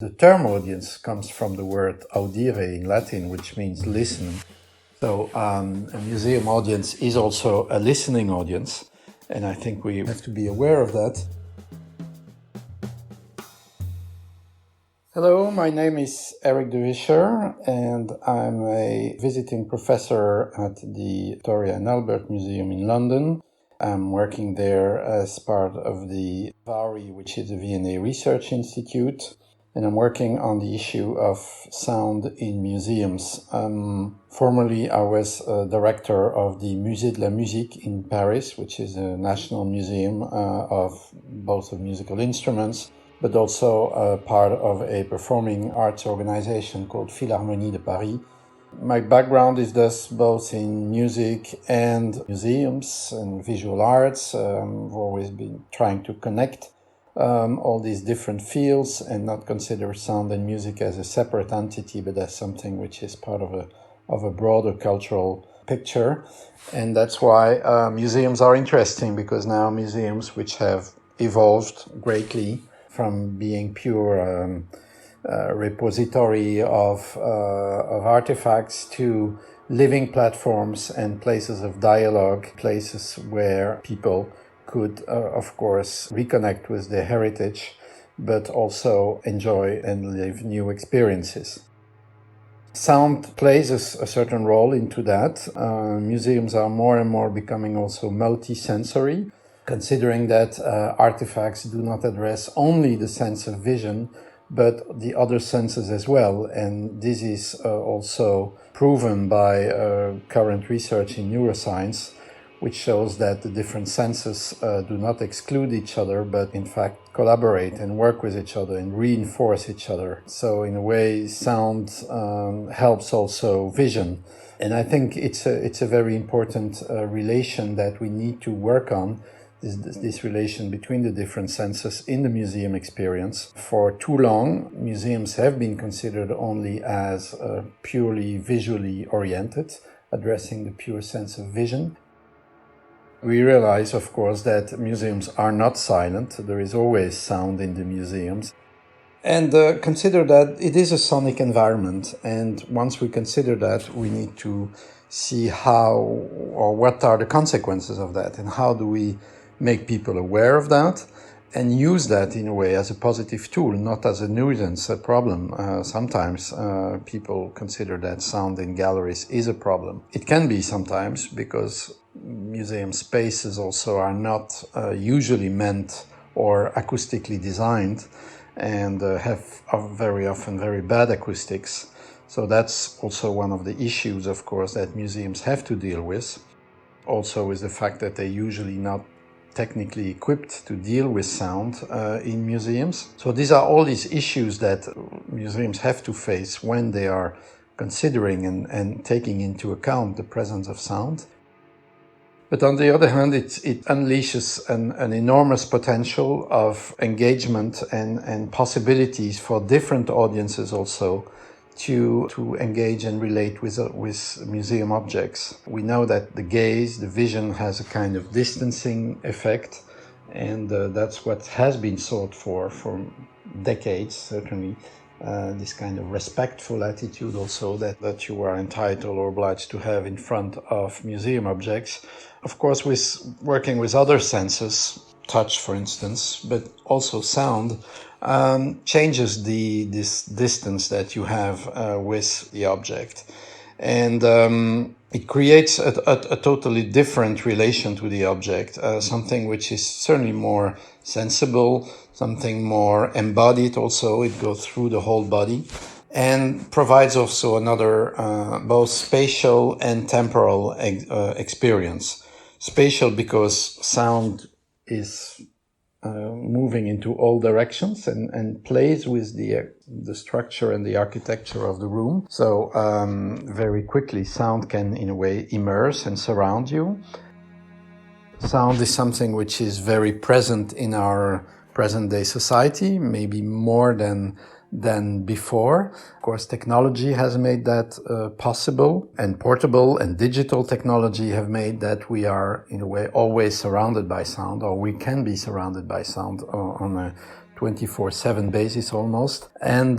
The term audience comes from the word audire in Latin, which means listen. So a museum audience is also a listening audience, and I think we have to be aware of that. Hello, my name is Eric de Visscher, and I'm a visiting professor at the Victoria and Albert Museum in London. I'm working there as part of the VARI, which is the V&A Research Institute, and I'm working on the issue of sound in museums. Formerly, I was director of the Musée de la Musique in Paris, which is a national museum of both of musical instruments, but also part of a performing arts organization called Philharmonie de Paris. My background is thus both in music and museums and visual arts. I've always been trying to connect all these different fields and not consider sound and music as a separate entity, but as something which is part of a broader cultural picture. And that's why museums are interesting, because now museums which have evolved greatly from being pure repository of artifacts to living platforms and places of dialogue, places where people could, of course, reconnect with their heritage, but also enjoy and live new experiences. Sound plays a certain role into that. Museums are more and more becoming also multi-sensory, considering that artifacts do not address only the sense of vision, but the other senses as well. And this is also proven by current research in neuroscience, which shows that the different senses do not exclude each other, but in fact collaborate and work with each other and reinforce each other. So in a way, sound helps also vision. And I think it's a very important relation that we need to work on, this relation between the different senses in the museum experience. For too long, museums have been considered only as purely visually oriented, addressing the pure sense of vision. We realize, of course, that museums are not silent. There is always sound in the museums. And consider that it is a sonic environment. And once we consider that, we need to see how or what are the consequences of that, and how do we make people aware of that and use that in a way as a positive tool, not as a nuisance, a problem. Sometimes people consider that sound in galleries is a problem. It can be sometimes, because museum spaces also are not usually meant or acoustically designed, and have very often very bad acoustics. So that's also one of the issues, of course, that museums have to deal with. Also is the fact that they're usually not technically equipped to deal with sound in museums. So these are all these issues that museums have to face when they are considering and taking into account the presence of sound. But on the other hand, it unleashes an enormous potential of engagement and possibilities for different audiences also to engage and relate with museum objects. We know that the gaze, the vision, has a kind of distancing effect, and that's what has been sought for decades, certainly. This kind of respectful attitude also that you are entitled or obliged to have in front of museum objects. Of course, with working with other senses, touch for instance, but also sound, changes this distance that you have with the object. And it creates a totally different relation to the object, something which is certainly more sensible, something more embodied also. It goes through the whole body and provides also another both spatial and temporal experience. Spatial because sound is moving into all directions and plays with the structure and the architecture of the room. So very quickly sound can in a way immerse and surround you. Sound is something which is very present in our present day society, maybe more than before. Of course, technology has made that possible, and portable and digital technology have made that we are, in a way, always surrounded by sound, or we can be surrounded by sound on a 24/7 basis almost. And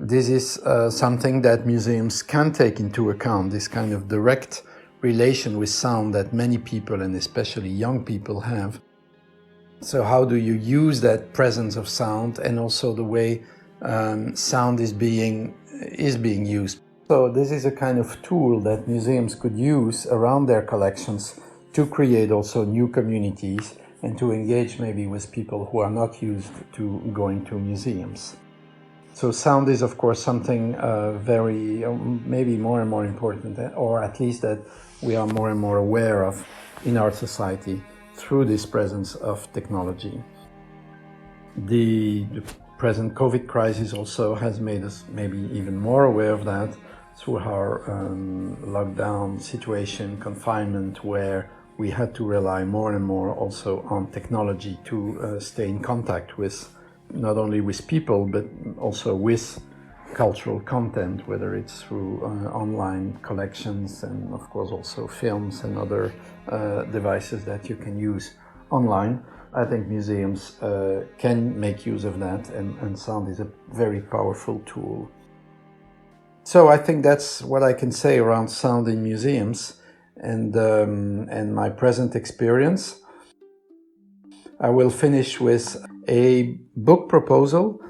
this is something that museums can take into account, this kind of direct relation with sound that many people, and especially young people, have. So how do you use that presence of sound and also the way sound is being used? So this is a kind of tool that museums could use around their collections to create also new communities and to engage maybe with people who are not used to going to museums. So sound is, of course, something very, maybe more and more important, or at least that we are more and more aware of in our society through this presence of technology. The present COVID crisis also has made us maybe even more aware of that through our lockdown situation, confinement, where we had to rely more and more also on technology to stay in contact with, not only with people, but also with cultural content, whether it's through online collections and of course also films and other devices that you can use online. I think museums can make use of that, and sound is a very powerful tool. So I think that's what I can say around sound in museums and my present experience. I will finish with a book proposal,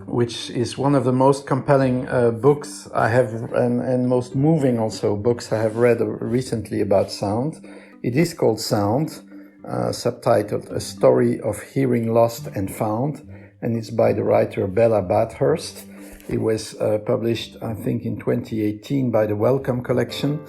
which is one of the most compelling books I have, and most moving also books I have read recently about sound. It is called Sound, subtitled A Story of Hearing Lost and Found, and it's by the writer Bella Bathurst. It was published, I think, in 2018 by the Wellcome Collection.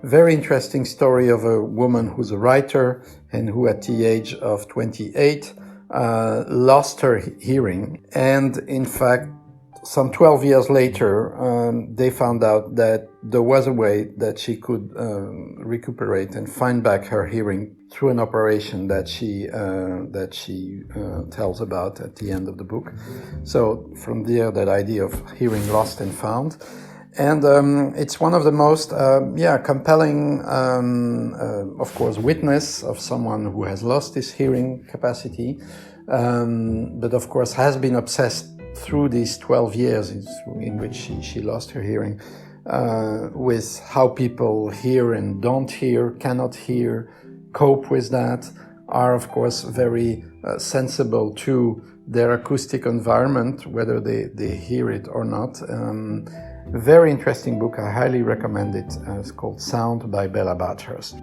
Very interesting story of a woman who's a writer and who at the age of 28 lost her hearing. And in fact, some 12 years later, they found out that there was a way that she could recuperate and find back her hearing through an operation that she tells about at the end of the book. So from there, that idea of hearing lost and found. And it's one of the most compelling, of course, witness of someone who has lost his hearing capacity, but of course has been obsessed through these 12 years in which she lost her hearing with how people hear and don't hear, cannot hear, cope with that, are of course very sensible to their acoustic environment, whether they hear it or not. Very interesting book. I highly recommend it. It's called Sound by Bella Bathurst.